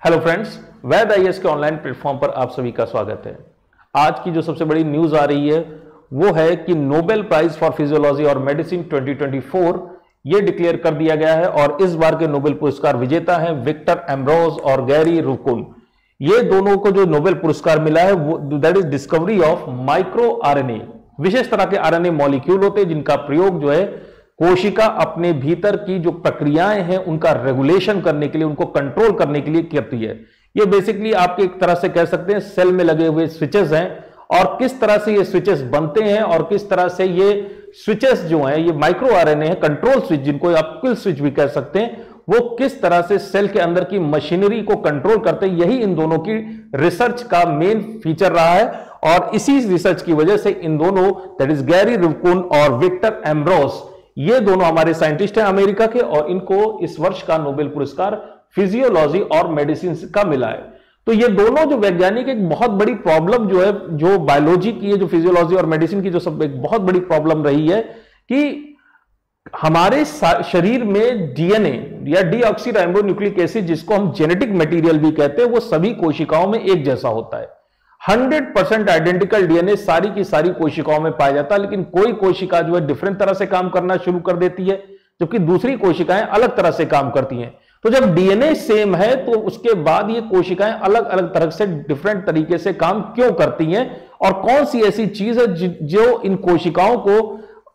Hello friends, वैद IAS के online platform पर आप सभी का स्वागत है। आज की जो सबसे बड़ी न्यूज आ रही है वो है कि नोबेल प्राइज फॉर फिजियोलॉजी और मेडिसिन 2024 ये डिक्लेयर कर दिया गया है और इस बार के नोबेल पुरस्कार विजेता हैं विक्टर एम्ब्रोस और गैरी रुकुन। ये दोनों को जो नोबेल पुरस्कार मिला है वो that is discovery of micro RNA. विशेष तरह के आरएनए मॉलिक्यूल होते हैं जिनका प्रयोग जो है कोशिका अपने भीतर की जो प्रक्रियाएं हैं उनका रेगुलेशन करने के लिए, उनको कंट्रोल करने के लिए करती है। ये बेसिकली आपके एक तरह से कह सकते हैं सेल में लगे हुए स्विचेस हैं और किस तरह से ये स्विचेस बनते हैं और किस तरह से ये स्विचेस जो हैं, ये माइक्रो आरएनए है, कंट्रोल स्विच जिनको आप किल स्विच भी कह सकते हैं, वो किस तरह से सेल के अंदर की मशीनरी को कंट्रोल करते हैं। यही इन दोनों की रिसर्च का मेन फीचर रहा है और इसी रिसर्च की वजह से इन दोनों दैट इज गैरी रुकुन और विक्टर एम्ब्रोस, ये दोनों हमारे साइंटिस्ट हैं अमेरिका के और इनको इस वर्ष का नोबेल पुरस्कार फिजियोलॉजी और मेडिसिन का मिला है। तो ये दोनों जो वैज्ञानिक एक बहुत बड़ी प्रॉब्लम जो है, जो बायोलॉजी की है, जो फिजियोलॉजी और मेडिसिन की जो सब एक बहुत बड़ी प्रॉब्लम रही है कि हमारे शरीर में डीएनए या डीऑक्सीराइबो न्यूक्लिक एसिड जिसको हम जेनेटिक मटेरियल भी कहते हैं वो सभी कोशिकाओं में एक जैसा होता है। 100% आइडेंटिकल डीएनए सारी की सारी कोशिकाओं में पाया जाता है, लेकिन कोई कोशिका जो है डिफरेंट तरह से काम करना शुरू कर देती है जबकि दूसरी कोशिकाएं अलग तरह से काम करती हैं। तो जब डीएनए सेम है तो उसके बाद ये कोशिकाएं अलग अलग तरह से डिफरेंट तरीके से काम क्यों करती हैं और कौन सी ऐसी चीज है जो इन कोशिकाओं को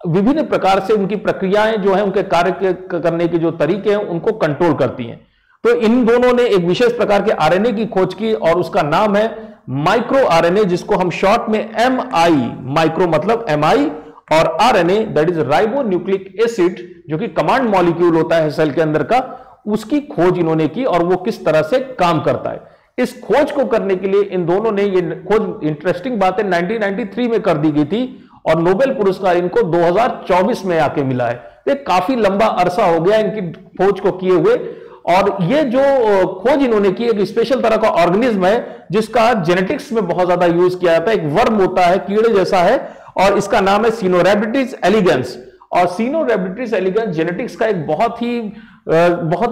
विभिन्न प्रकार से उनकी प्रक्रियाएं जो है, उनके कार्य करने के जो तरीके हैं उनको कंट्रोल करती हैं। तो इन दोनों ने एक विशेष प्रकार के आरएनए की खोज की और उसका नाम है माइक्रो आरएनए, जिसको हम शॉर्ट में एमआई, माइक्रो मतलब एमआई और RNA that is ribo nucleic acid जो कि कमांड मॉलिक्यूल होता है सेल के अंदर का, उसकी खोज इन्होंने की और वो किस तरह से काम करता है। इस खोज को करने के लिए इन दोनों ने, ये खोज इंटरेस्टिंग बात है 1993 में कर दी गई थी और नोबेल पुरस्कार इनको 2024 में आके मिला है। तो काफी लंबा अरसा हो गया इनकी खोज को किए हुए और ये जो खोज इन्होंने की एक स्पेशल तरह का ऑर्गेनिज्म है जिसका जेनेटिक्स में बहुत ज्यादा यूज किया जाता है। एक वर्म होता है, कीड़े जैसा है और इसका नाम है सिनोरैबिडिस एलिगेंस और सिनोरैबिडिस एलिगेंस जेनेटिक्स का एक बहुत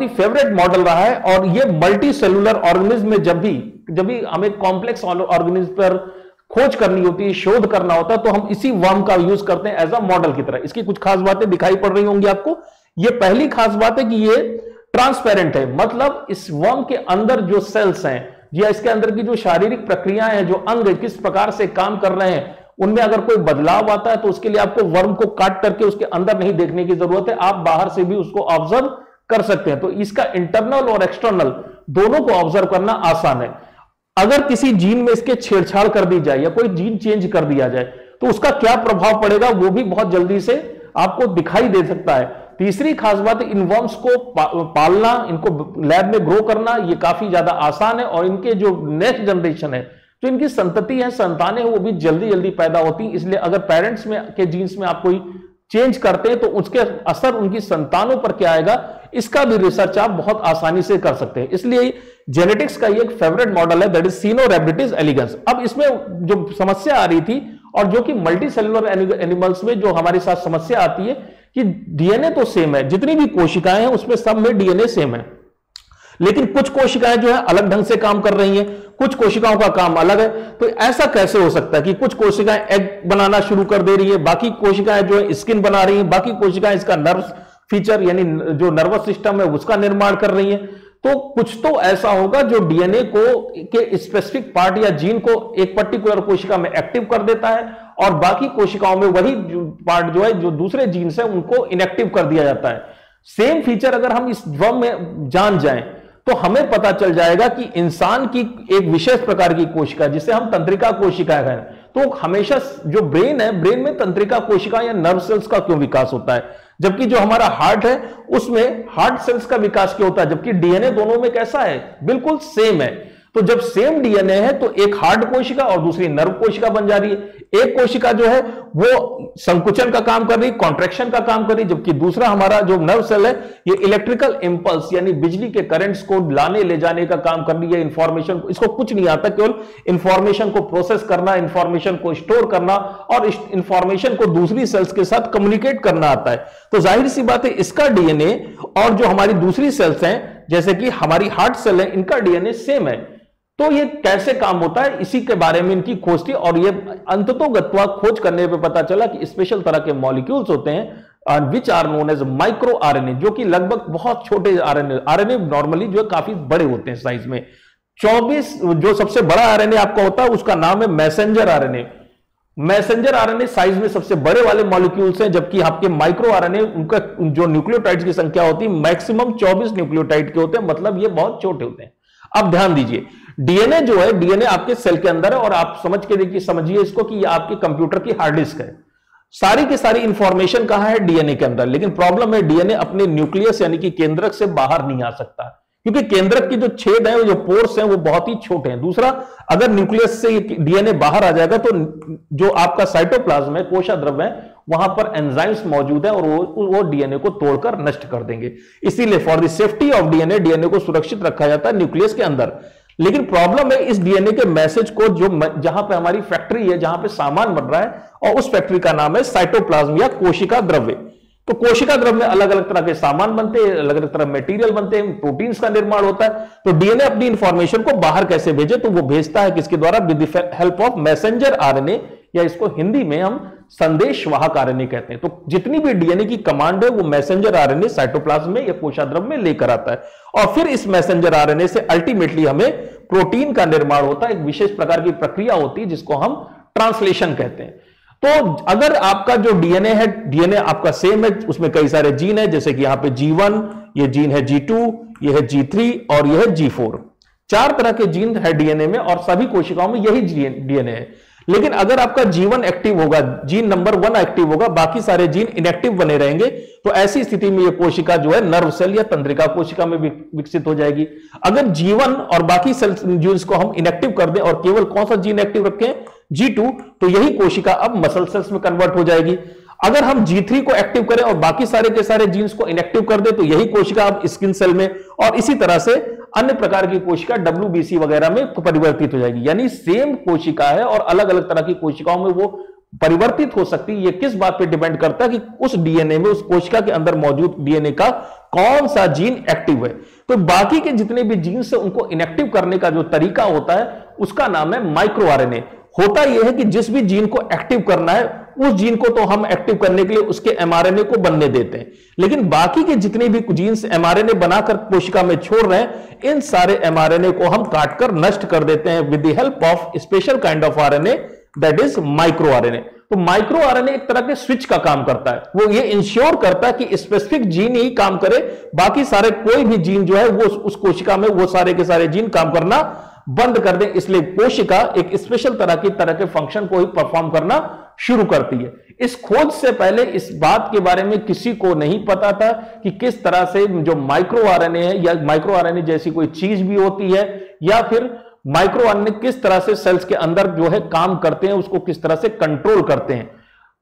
ही फेवरेट मॉडल रहा है और ये मल्टी सेलुलर ऑर्गेनिज्म में जब भी हमें कॉम्प्लेक्स ऑर्गेनिज्म पर खोज करनी होती है, शोध करना होता है, तो हम इसी वर्म का यूज करते हैं एज अ मॉडल की तरह। इसकी कुछ खास बातें दिखाई पड़ रही होंगी आपको। ये पहली खास बात है कि ये ट्रांसपेरेंट है, मतलब इस वर्म के अंदर जो सेल्स हैं या इसके अंदर की जो शारीरिक प्रक्रियाएं हैं, जो अंग किस प्रकार से काम कर रहे हैं, उनमें अगर कोई बदलाव आता है तो उसके लिए आपको वर्म को काट करके उसके अंदर नहीं देखने की जरूरत है, आप बाहर से भी उसको ऑब्जर्व कर सकते हैं। तो इसका इंटरनल और एक्सटर्नल दोनों को ऑब्जर्व करना आसान है। अगर किसी जीन में इसके छेड़छाड़ कर दी जाए या कोई जीन चेंज कर दिया जाए तो उसका क्या प्रभाव पड़ेगा वो भी बहुत जल्दी से आपको दिखाई दे सकता है। तीसरी खास बात है इन वर्म्स को पालना, इनको लैब में ग्रो करना ये काफी ज्यादा आसान है और इनके जो नेक्स्ट जनरेशन है, जो इनकी संतति है, संतानें हैं, वो भी जल्दी जल्दी पैदा होती हैं। इसलिए अगर पेरेंट्स में के जीन्स में आप कोई चेंज करते हैं तो उसके असर उनकी संतानों पर क्या आएगा, इसका भी रिसर्च आप बहुत आसानी से कर सकते हैं। इसलिए जेनेटिक्स का ये एक फेवरेट मॉडल है दैट इज सिनोरैबिडिस एलिगेंस। अब इसमें जो समस्या आ रही थी और जो कि मल्टी सेलुलर एनिमल्स में जो हमारे साथ समस्या आती है कि डीएनए तो सेम है, जितनी भी कोशिकाएं हैं उसमें सब में डीएनए सेम है, लेकिन कुछ कोशिकाएं जो है अलग ढंग से काम कर रही हैं, कुछ कोशिकाओं का काम अलग है। तो ऐसा कैसे हो सकता है कि कुछ कोशिकाएं एग बनाना शुरू कर दे रही है, बाकी कोशिकाएं जो है स्किन बना रही हैं, बाकी कोशिकाएं इसका नर्व फीचर यानी जो नर्वस सिस्टम है उसका निर्माण कर रही हैं। तो कुछ तो ऐसा होगा जो डीएनए को के स्पेसिफिक पार्ट या जीन को एक पर्टिकुलर कोशिका में एक्टिव कर देता है और बाकी कोशिकाओं में वही पार्ट जो है जो दूसरे जीन से उनको इनएक्टिव कर दिया जाता है। सेम फीचर अगर हम इस वर्म में जान जाएं तो हमें पता चल जाएगा कि इंसान की एक विशेष प्रकार की कोशिका जिसे हम तंत्रिका कोशिका कहें, तो हमेशा जो ब्रेन है, ब्रेन में तंत्रिका कोशिका या नर्व सेल्स का क्यों विकास होता है, जबकि जो हमारा हार्ट है उसमें हार्ट सेल्स का विकास क्यों होता है, जबकि डीएनए दोनों में कैसा है, बिल्कुल सेम है। तो जब सेम डीएनए है तो एक हार्ट कोशिका और दूसरी नर्व कोशिका बन जा रही है। एक कोशिका जो है वो संकुचन का काम कर रही है, कॉन्ट्रैक्शन का काम कर रही है, जबकि दूसरा हमारा जो नर्व सेल है ये इलेक्ट्रिकल इंपल्स यानी बिजली के करंट्स को लाने ले जाने का काम कर रही है। इंफॉर्मेशन, इसको कुछ नहीं आता, केवल इंफॉर्मेशन को प्रोसेस करना, इंफॉर्मेशन को स्टोर करना और इस इंफॉर्मेशन को दूसरी सेल्स के साथ कम्युनिकेट करना आता है। तो जाहिर सी बात है इसका डीएनए और जो हमारी दूसरी सेल्स हैं जैसे कि हमारी हार्ट सेल है, इनका डीएनए सेम है। तो ये कैसे काम होता है, इसी के बारे में इनकी खोज थी, और ये अंततोगत्वा खोज करने पे पता चला कि स्पेशल तरह के मॉलिक्यूल्स होते हैं which are known as micro RNA, जो कि लगभग बहुत छोटे आरएनए नॉर्मली जो है काफी बड़े होते हैं साइज में। 24 जो सबसे बड़ा आरएनए आपका होता है उसका नाम है messenger RNA. Messenger RNA size में सबसे बड़े वाले मॉलिक्यूल्स हैं, जबकि आपके माइक्रो आरएनए उनका जो न्यूक्लियोटाइड्स की संख्या होती है मैक्सिमम 24 न्यूक्लियोटाइड के होते हैं, मतलब ये बहुत छोटे होते हैं। अब ध्यान दीजिए, डीएनए जो है, डीएनए आपके सेल के अंदर है, और आप समझ के देखिए, समझिए इसको कि ये आपके कंप्यूटर की हार्ड डिस्क है। सारी की सारी इंफॉर्मेशन कहां है, डीएनए के अंदर। लेकिन प्रॉब्लम है, डीएनए अपने न्यूक्लियस यानी कि केंद्रक से बाहर नहीं आ सकता, क्योंकि केंद्रक की जो छेद है, जो पोर्स हैं, वो बहुत ही छोटे हैं। दूसरा, अगर न्यूक्लियस से डीएनए बाहर आ जाएगा तो जो आपका साइटोप्लाज्म है, कोशिका द्रव्य है, वहां पर एंजाइम्स मौजूद है और वो डीएनए को तोड़कर नष्ट कर देंगे। इसीलिए for the safety of DNA को सुरक्षित रखा जाता है न्यूक्लियस के अंदर। लेकिन प्रॉब्लम है, इस डीएनए के मैसेज को जो जहां पे हमारी फैक्ट्री है, जहां पे सामान बन रहा है, और उस फैक्ट्री का नाम है साइटोप्लाज्म या कोशिका द्रव्य। तो कोशिका द्रव्य में अलग अलग तरह के सामान बनते हैं, अलग अलग तरह मटेरियल बनते हैं, प्रोटीन्स का निर्माण होता है। तो डीएनए अपनी इंफॉर्मेशन को बाहर कैसे भेजे, तो वो भेजता है किसके द्वारा, with the help of messenger RNA, या इसको हिंदी में हम संदेशवाहक आरएनए कहते हैं। तो जितनी भी डीएनए की कमांड है वो मैसेंजर आरएनए साइटोप्लाज्म में या कोशिका द्रव्य में लेकर आता है, और फिर इस मैसेंजर आरएनए से अल्टीमेटली हमें प्रोटीन का निर्माण होता है। एक विशेष प्रकार की प्रक्रिया होती है जिसको हम ट्रांसलेशन कहते हैं। तो अगर आपका जो डीएनए है, डीएनए आपका सेम है, उसमें कई सारे जीन है, जैसे कि यहां पे G1, ये जीन है G2, ये है G3 और ये है G4। 4 तरह के जीन है डीएनए में, और सभी कोशिकाओं में यही डीएनए है। लेकिन अगर आपका G1 एक्टिव होगा, जीन नंबर 1 एक्टिव होगा, बाकी सारे जीन इनएक्टिव बने रहेंगे, तो ऐसी स्थिति में ये कोशिका जो है नर्व सेल या तंत्रिका कोशिका में विकसित हो जाएगी। अगर G1 और बाकी सेल जीन्स को हम इनएक्टिव कर दें और केवल कौन सा जीन एक्टिव रखें, G2, तो यही कोशिका अब मसल सेल्स में कन्वर्ट हो जाएगी। अगर हम G3 को एक्टिव करें और बाकी सारे के सारे जीन्स को इनएक्टिव कर दें, तो यही कोशिका अब स्किन सेल में, और इसी तरह से अन्य प्रकार की कोशिका WBC वगैरह में परिवर्तित हो जाएगी। यानी सेम कोशिका है और अलग अलग तरह की कोशिकाओं में वो परिवर्तित हो सकती है। ये किस बात पे डिपेंड करता है कि उस डीएनए में, उस कोशिका के अंदर मौजूद डीएनए का कौन सा जीन एक्टिव है। तो बाकी के जितने भी जीन से उनको इनएक्टिव करने का जो तरीका होता है उसका नाम है माइक्रो आरएनए। होता यह है कि जिस भी जीन को एक्टिव करना है, उस जीन को तो हम एक्टिव करने के लिए उसके एमआरएनए को बनने देते हैं, लेकिन बाकी के जितने भी जीन्स एमआरएनए बनाकर कोशिका में छोड़ रहे हैं, इन सारे एमआरएनए को हम काटकर नष्ट कर देते हैं with the help of special kind of RNA, that is micro RNA. तो माइक्रो आरएनए एक तरह के स्विच का काम करता है। वो ये इंश्योर करता है कि स्पेसिफिक जीन ही काम करे, बाकी सारे कोई भी जीन जो है वो उस कोशिका में वो सारे के सारे जीन काम करना बंद कर दें। इसलिए कोशिका एक स्पेशल तरह के फंक्शन को ही परफॉर्म करना शुरू करती है। इस खोज से पहले इस बात के बारे में किसी को नहीं पता था कि किस तरह से जो माइक्रो आरएनए है, या माइक्रो आरएनए जैसी कोई चीज भी होती है, या फिर माइक्रो आरएनए किस तरह से सेल्स के अंदर जो है काम करते हैं, उसको किस तरह से कंट्रोल करते हैं।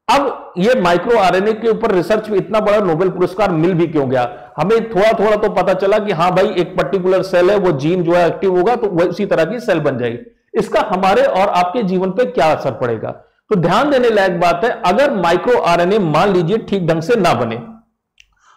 अब ये माइक्रो आरएनए के ऊपर रिसर्च में इतना बड़ा नोबेल पुरस्कार मिल भी क्यों गया, हमें थोड़ा थोड़ा तो पता चला कि हाँ भाई, एक पर्टिकुलर सेल है, वो जीन जो है एक्टिव होगा तो वो उसी तरह की सेल बन जाएगी। इसका हमारे और आपके जीवन पे क्या असर पड़ेगा, तो ध्यान देने लायक बात है। अगर माइक्रो आरएनए मान लीजिए ठीक ढंग से ना बने,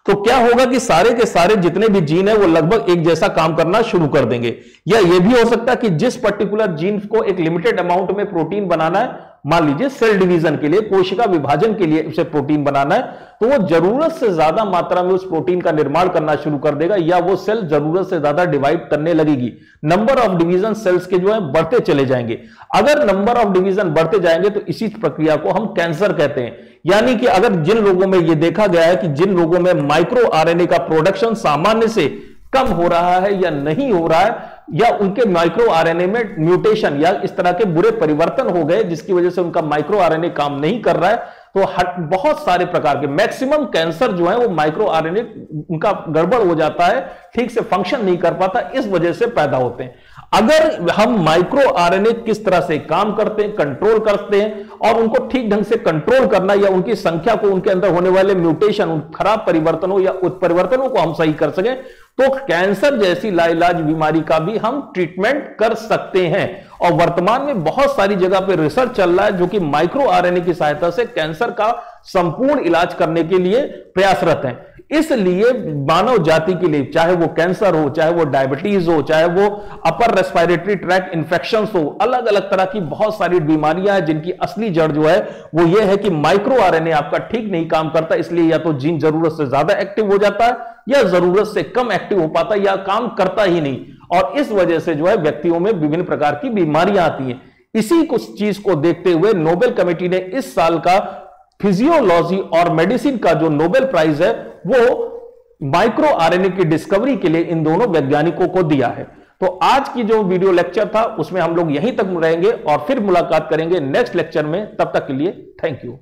तो क्या होगा कि सारे के सारे जितने भी जीन है वो लगभग एक जैसा काम करना शुरू कर देंगे। या यह भी हो सकता है कि जिस पर्टिकुलर जीन को एक लिमिटेड अमाउंट में प्रोटीन बनाना है, मान लीजिए सेल डिवीजन के लिए, कोशिका विभाजन के लिए उसे प्रोटीन बनाना है, तो वो जरूरत से ज्यादा मात्रा में उस प्रोटीन का निर्माण करना शुरू कर देगा, या वो सेल जरूरत से ज्यादा डिवाइड करने लगेगी। नंबर ऑफ डिवीजन सेल्स के जो है बढ़ते चले जाएंगे। अगर नंबर ऑफ डिवीजन बढ़ते जाएंगे तो इसी प्रक्रिया को हम कैंसर कहते हैं। यानी कि अगर जिन लोगों में यह देखा गया है कि जिन लोगों में माइक्रो आरएनए का प्रोडक्शन सामान्य से कम हो रहा है या नहीं हो रहा है, या उनके माइक्रो आरएनए में म्यूटेशन या इस तरह के बुरे परिवर्तन हो गए जिसकी वजह से उनका माइक्रो आरएनए काम नहीं कर रहा है, तो बहुत सारे प्रकार के मैक्सिमम कैंसर जो है वो माइक्रो आरएनए उनका गड़बड़ हो जाता है, ठीक से फंक्शन नहीं कर पाता, इस वजह से पैदा होते हैं। अगर हम माइक्रो आरएनए किस तरह से काम करते हैं, कंट्रोल करते हैं, और उनको ठीक ढंग से कंट्रोल करना, या उनकी संख्या को, उनके अंदर होने वाले म्यूटेशन, खराब परिवर्तनों या उत्परिवर्तनों को हम सही कर सकें, तो कैंसर जैसी लाइलाज बीमारी का भी हम ट्रीटमेंट कर सकते हैं। और वर्तमान में बहुत सारी जगह पे रिसर्च चल रहा है जो कि माइक्रो आरएनए की सहायता से कैंसर का संपूर्ण इलाज करने के लिए प्रयासरत हैं। इसलिए मानव जाति के लिए, चाहे वो कैंसर हो, चाहे वो डायबिटीज हो, चाहे वो अपर रेस्पिरेटरी ट्रैक्ट इंफेक्शंस हो, अलग अलग तरह की बहुत सारी बीमारियां हैं जिनकी असली जड़ जो है वो ये है कि माइक्रो आरएनए आपका ठीक नहीं काम करता। इसलिए या तो जीन जरूरत से ज्यादा एक्टिव हो जाता है या जरूरत से कम एक्टिव हो पाता है या काम करता ही नहीं, और इस वजह से जो है व्यक्तियों में विभिन्न प्रकार की बीमारियां आती हैं। इसी कुछ चीज को देखते हुए नोबेल कमेटी ने इस साल का फिजियोलॉजी और मेडिसिन का जो नोबेल प्राइज है वो माइक्रो आरएनए की डिस्कवरी के लिए इन दोनों वैज्ञानिकों को दिया है। तो आज की जो वीडियो लेक्चर था उसमें हम लोग यहीं तक रहेंगे और फिर मुलाकात करेंगे नेक्स्ट लेक्चर में। तब तक के लिए थैंक यू।